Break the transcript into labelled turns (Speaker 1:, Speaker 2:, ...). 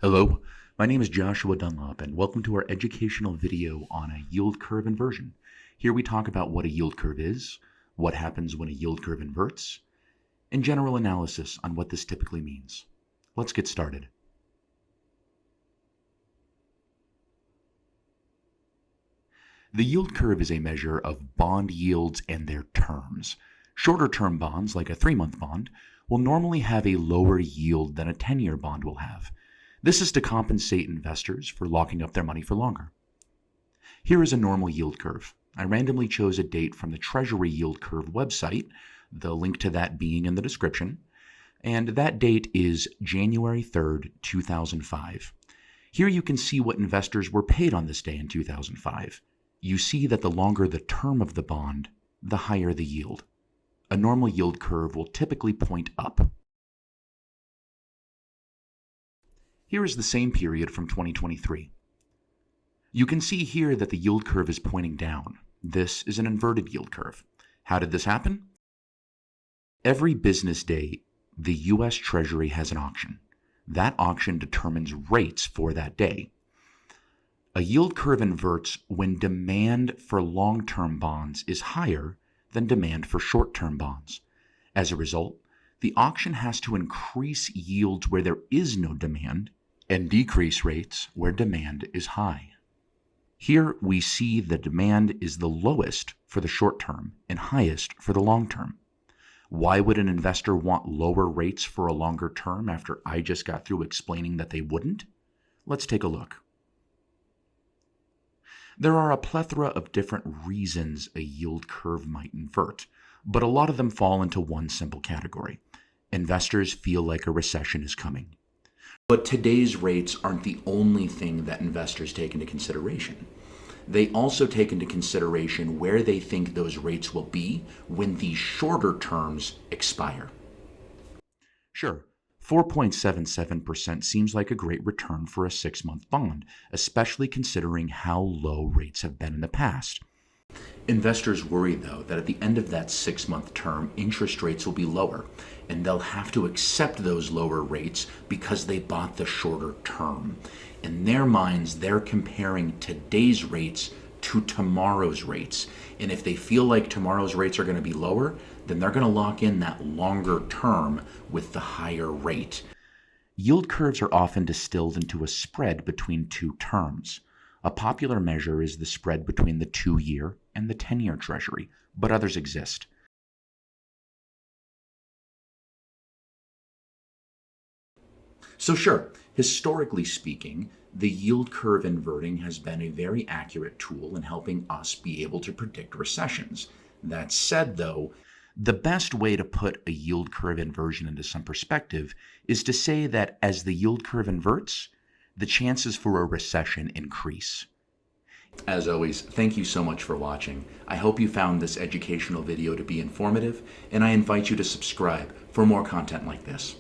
Speaker 1: Hello, my name is Joshua Dunlop and welcome to our educational video on a yield curve inversion. Here we talk about what a yield curve is, what happens when a yield curve inverts, and general analysis on what this typically means. Let's get started. The yield curve is a measure of bond yields and their terms. Shorter term bonds, like a 3-month bond, will normally have a lower yield than a 10-year bond will have. This is to compensate investors for locking up their money for longer. Here is a normal yield curve. I randomly chose a date from the Treasury Yield Curve website, the link to that being in the description, and that date is January 3rd, 2005. Here you can see what investors were paid on this day in 2005. You see that the longer the term of the bond, the higher the yield. A normal yield curve will typically point up. Here is the same period from 2023. You can see here that the yield curve is pointing down. This is an inverted yield curve. How did this happen? Every business day, the U.S. Treasury has an auction. That auction determines rates for that day. A yield curve inverts when demand for long-term bonds is higher than demand for short-term bonds. As a result, the auction has to increase yields where there is no demand and decrease rates where demand is high. Here we see the demand is the lowest for the short term and highest for the long term. Why would an investor want lower rates for a longer term after I just got through explaining that they wouldn't? Let's take a look. There are a plethora of different reasons a yield curve might invert, but a lot of them fall into one simple category. Investors feel like a recession is coming. But today's rates aren't the only thing that investors take into consideration. They also take into consideration where they think those rates will be when these shorter terms expire. Sure, 4.77% seems like a great return for a 6-month bond, especially considering how low rates have been in the past. Investors worry, though, that at the end of that 6-month term, interest rates will be lower, and they'll have to accept those lower rates because they bought the shorter term. In their minds, they're comparing today's rates to tomorrow's rates, and if they feel like tomorrow's rates are going to be lower, then they're going to lock in that longer term with the higher rate. Yield curves are often distilled into a spread between two terms. A popular measure is the spread between the 2-year and the 10-year Treasury, but others exist. So sure, historically speaking, the yield curve inverting has been a very accurate tool in helping us be able to predict recessions. That said, though, the best way to put a yield curve inversion into some perspective is to say that as the yield curve inverts, the chances for a recession increase. As always, thank you so much for watching. I hope you found this educational video to be informative, and I invite you to subscribe for more content like this.